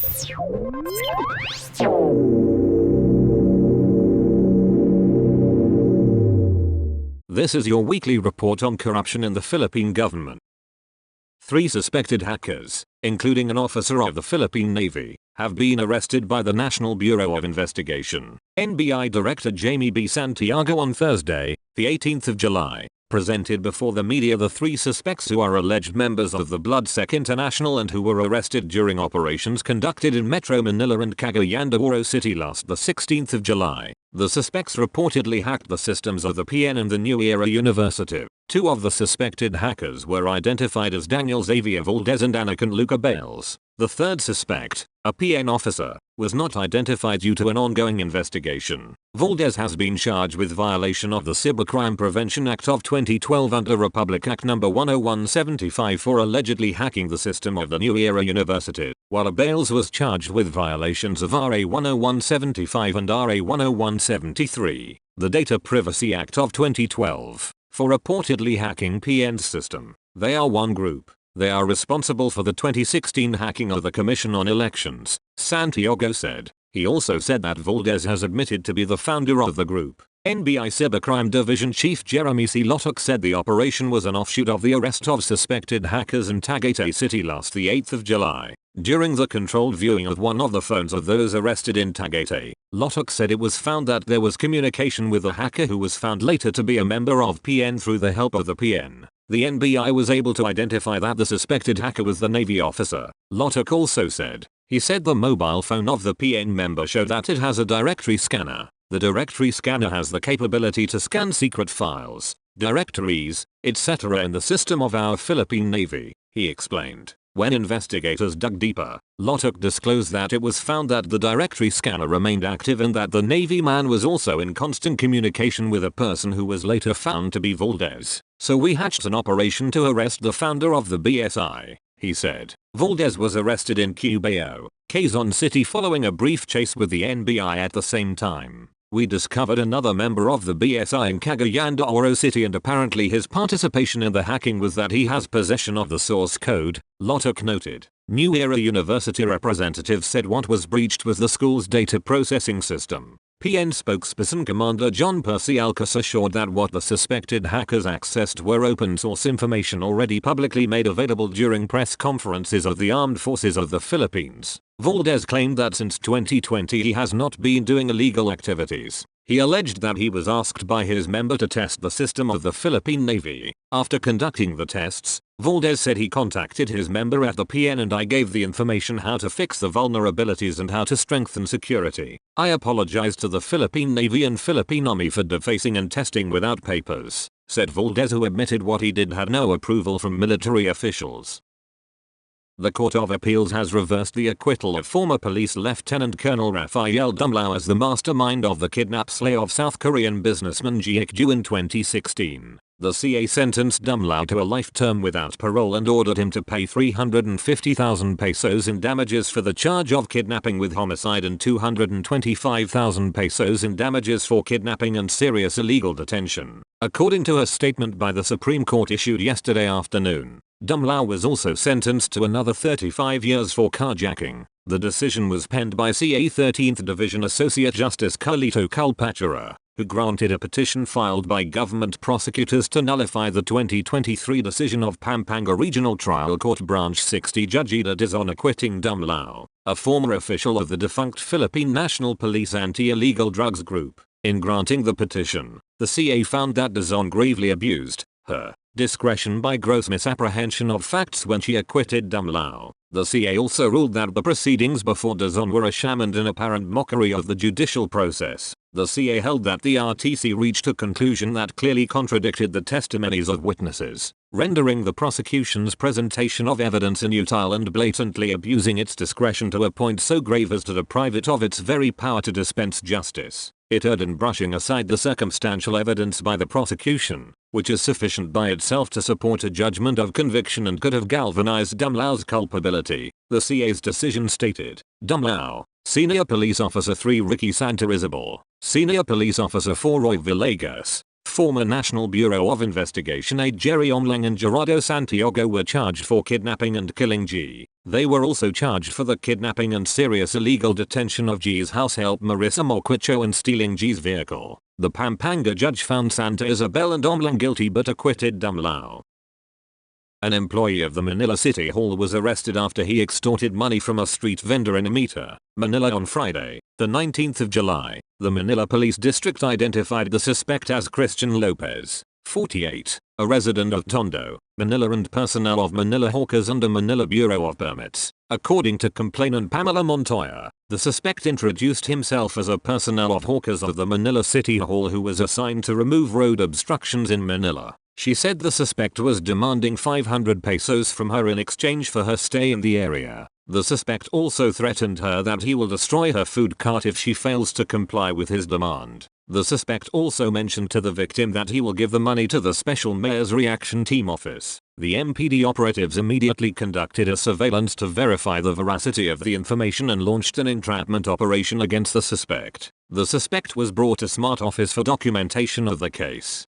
This is your weekly report on corruption in the Philippine government. 3 suspected hackers, including an officer of the Philippine Navy, have been arrested by the National Bureau of Investigation. NBI Director Jamie B. Santiago on Thursday, the 18th of July, presented before the media the 3 suspects who are alleged members of the Bloodsec International and who were arrested during operations conducted in Metro Manila and Cagayan de Oro City last the 16th of July. The suspects reportedly hacked the systems of the PN and the New Era University. 2 of the suspected hackers were identified as Daniel Xavier Valdez and Anakin Luca Bales. The 3rd suspect, a PN officer, was not identified due to an ongoing investigation. Valdez has been charged with violation of the Cybercrime Prevention Act of 2012 under Republic Act No. 10175 for allegedly hacking the system of the New Era University, while Bales was charged with violations of RA 10175 and RA 10173, the Data Privacy Act of 2012, for reportedly hacking PN's system. They are one group. They are responsible for the 2016 hacking of the Commission on Elections, Santiago said. He also said that Valdez has admitted to be the founder of the group. NBI Cybercrime Division Chief Jeremy C. Lotok said the operation was an offshoot of the arrest of suspected hackers in Tagaytay City last the 8th of July. During the controlled viewing of one of the phones of those arrested in Tagaytay, Lotok said it was found that there was communication with a hacker who was found later to be a member of PN through the help of the PN. The NBI was able to identify that the suspected hacker was the Navy officer, Lotok also said. He said the mobile phone of the PN member showed that it has a directory scanner. The directory scanner has the capability to scan secret files, directories, etc. in the system of our Philippine Navy, he explained. When investigators dug deeper, Lotok disclosed that it was found that the directory scanner remained active and that the Navy man was also in constant communication with a person who was later found to be Valdez. So we hatched an operation to arrest the founder of the BSI, he said. Valdez was arrested in Cubao, Quezon City following a brief chase with the NBI at the same time. We discovered another member of the BSI in Cagayan de Oro City and apparently his participation in the hacking was that he has possession of the source code, Lotok noted. New Era University representatives said what was breached was the school's data processing system. PN spokesperson Commander John Percy Alcas assured that what the suspected hackers accessed were open source information already publicly made available during press conferences of the Armed Forces of the Philippines. Valdez claimed that since 2020 he has not been doing illegal activities. He alleged that he was asked by his member to test the system of the Philippine Navy. After conducting the tests, Valdez said he contacted his member at the PN and I gave the information how to fix the vulnerabilities and how to strengthen security. I apologize to the Philippine Navy and Philippine Army for defacing and testing without papers, said Valdez, who admitted what he did had no approval from military officials. The Court of Appeals has reversed the acquittal of former Police Lieutenant Colonel Rafael Dumlao as the mastermind of the kidnap slay of South Korean businessman Ji Ik-ju in 2016. The CA sentenced Dumlao to a life term without parole and ordered him to pay 350,000 pesos in damages for the charge of kidnapping with homicide and 225,000 pesos in damages for kidnapping and serious illegal detention, according to a statement by the Supreme Court issued yesterday afternoon. Dumlao was also sentenced to another 35 years for carjacking. The decision was penned by CA 13th Division Associate Justice Carlito Calpachera, who granted a petition filed by government prosecutors to nullify the 2023 decision of Pampanga Regional Trial Court Branch 60 Judge Ida Dizon acquitting Dumlao, a former official of the defunct Philippine National Police Anti-Illegal Drugs Group. In granting the petition, the CA found that Dizon gravely abused her discretion by gross misapprehension of facts when she acquitted Dumlao. The CA also ruled that the proceedings before Dizon were a sham and an apparent mockery of the judicial process. The CA held that the RTC reached a conclusion that clearly contradicted the testimonies of witnesses, rendering the prosecution's presentation of evidence inutile and blatantly abusing its discretion to a point so grave as to deprive it of its very power to dispense justice. It erred in brushing aside the circumstantial evidence by the prosecution, which is sufficient by itself to support a judgment of conviction and could have galvanized Dumlao's culpability, the CA's decision stated. Dumlao, Senior Police Officer 3 Ricky Santa Isabel, Senior Police Officer 4 Roy Villegas, former National Bureau of Investigation aide Jerry Omlang and Gerardo Santiago were charged for kidnapping and killing G. They were also charged for the kidnapping and serious illegal detention of G's househelp Marissa Morquicho and stealing G's vehicle. The Pampanga judge found Santa Isabel and Omlang guilty but acquitted Dumlao. An employee of the Manila City Hall was arrested after he extorted money from a street vendor in Amita, Manila on Friday, the 19th of July. The Manila Police District identified the suspect as Christian Lopez, 48, a resident of Tondo, Manila and personnel of Manila Hawkers under Manila Bureau of Permits. According to complainant Pamela Montoya, the suspect introduced himself as a personnel of Hawkers of the Manila City Hall who was assigned to remove road obstructions in Manila. She said the suspect was demanding 500 pesos from her in exchange for her stay in the area. The suspect also threatened her that he will destroy her food cart if she fails to comply with his demand. The suspect also mentioned to the victim that he will give the money to the Special Mayor's Reaction Team office. The MPD operatives immediately conducted a surveillance to verify the veracity of the information and launched an entrapment operation against the suspect. The suspect was brought to Smart Office for documentation of the case.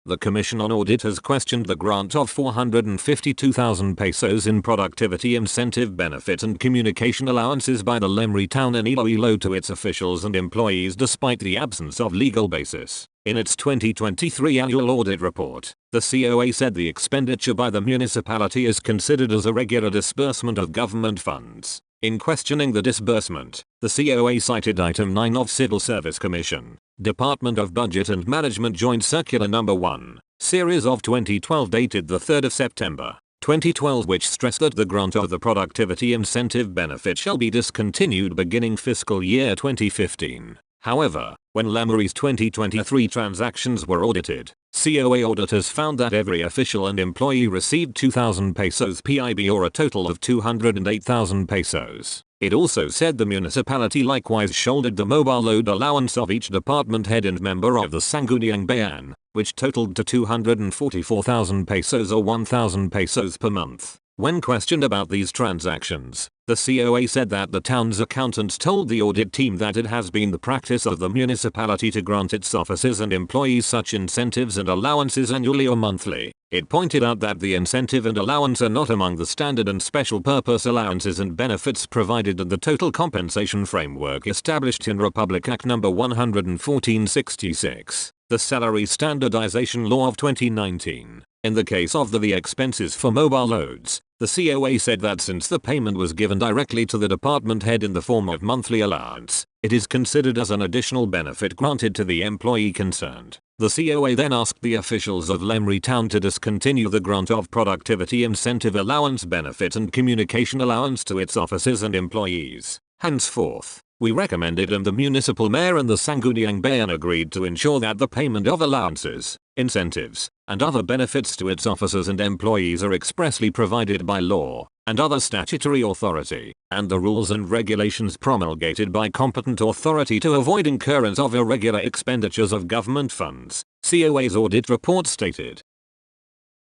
The Commission on Audit has questioned the grant of 452,000 pesos in productivity incentive benefit and communication allowances by the Lemri town in Iloilo to its officials and employees despite the absence of legal basis. In its 2023 annual audit report, the COA said the expenditure by the municipality is considered as a regular disbursement of government funds. In questioning the disbursement, the COA cited Item 9 of Civil Service Commission, Department of Budget and Management Joint Circular No. 1, Series of 2012 dated the 3rd of September, 2012 which stressed that the grant of the productivity incentive benefit shall be discontinued beginning fiscal year 2015. However, when Lemri's 2023 transactions were audited, COA auditors found that every official and employee received 2,000 pesos PIB or a total of 208,000 pesos. It also said the municipality likewise shouldered the mobile load allowance of each department head and member of the Sangguniang Bayan, which totaled to 244,000 pesos or 1,000 pesos per month. When questioned about these transactions, the COA said that the town's accountants told the audit team that it has been the practice of the municipality to grant its officers and employees such incentives and allowances annually or monthly. It pointed out that the incentive and allowance are not among the standard and special purpose allowances and benefits provided in the total compensation framework established in Republic Act No. 114/66, the Salary Standardization Law of 2019. In the case of the expenses for mobile loads, the COA said that since the payment was given directly to the department head in the form of monthly allowance, it is considered as an additional benefit granted to the employee concerned. The COA then asked the officials of Lemri Town to discontinue the grant of productivity incentive allowance benefit and communication allowance to its officers and employees. Henceforth, we recommended and the municipal mayor and the Sangguniang Bayan agreed to ensure that the payment of allowances, incentives, and other benefits to its officers and employees are expressly provided by law and other statutory authority, and the rules and regulations promulgated by competent authority to avoid incurrence of irregular expenditures of government funds, COA's audit report stated.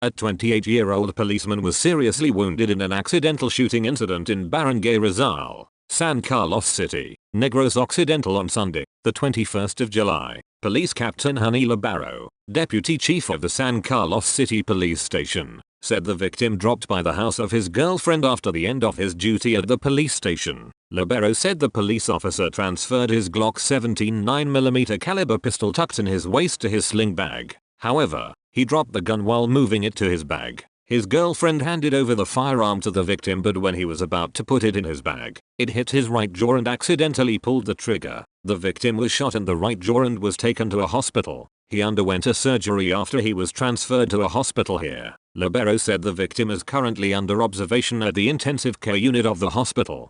A 28-year-old policeman was seriously wounded in an accidental shooting incident in Barangay Rizal, San Carlos City, Negros Occidental on Sunday, the 21st of July. Police Captain Honey Labaro, Deputy Chief of the San Carlos City Police Station, said the victim dropped by the house of his girlfriend after the end of his duty at the police station. Labaro said the police officer transferred his Glock 17 9mm caliber pistol tucked in his waist to his sling bag. However, he dropped the gun while moving it to his bag. His girlfriend handed over the firearm to the victim, but when he was about to put it in his bag, it hit his right jaw and accidentally pulled the trigger. The victim was shot in the right jaw and was taken to a hospital. He underwent a surgery after he was transferred to a hospital here. Labaro said the victim is currently under observation at the intensive care unit of the hospital.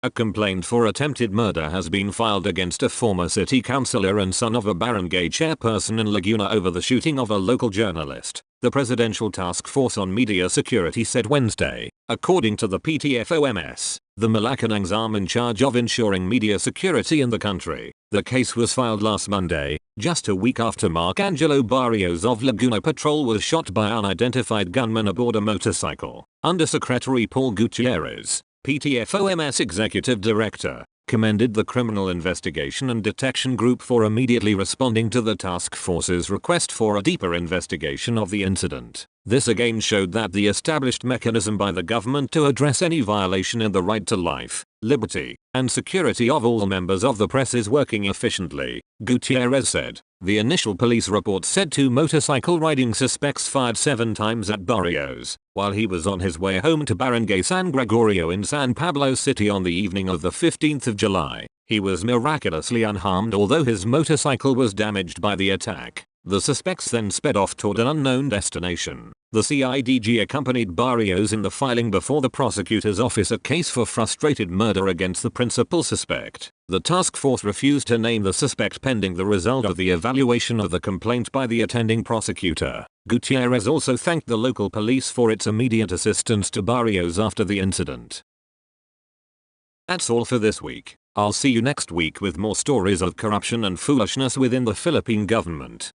A complaint for attempted murder has been filed against a former city councillor and son of a barangay chairperson in Laguna over the shooting of a local journalist, the Presidential Task Force on Media Security said Wednesday. According to the PTFOMS, the Malacanang's arm in charge of ensuring media security in the country, the case was filed last Monday, just a week after Mark Angelo Barrios of Laguna Patrol was shot by unidentified gunmen aboard a motorcycle. Undersecretary Paul Gutierrez, PTFOMS Executive Director, commended the Criminal Investigation and Detection Group for immediately responding to the task force's request for a deeper investigation of the incident. This again showed that the established mechanism by the government to address any violation in the right to life, liberty, and security of all members of the press is working efficiently, Gutierrez said. The initial police report said 2 motorcycle riding suspects fired 7 times at Barrios while he was on his way home to Barangay San Gregorio in San Pablo City on the evening of the 15th of July. He was miraculously unharmed, although his motorcycle was damaged by the attack. The suspects then sped off toward an unknown destination. The CIDG accompanied Barrios in the filing before the prosecutor's office a case for frustrated murder against the principal suspect. The task force refused to name the suspect pending the result of the evaluation of the complaint by the attending prosecutor. Gutierrez also thanked the local police for its immediate assistance to Barrios after the incident. That's all for this week. I'll see you next week with more stories of corruption and foolishness within the Philippine government.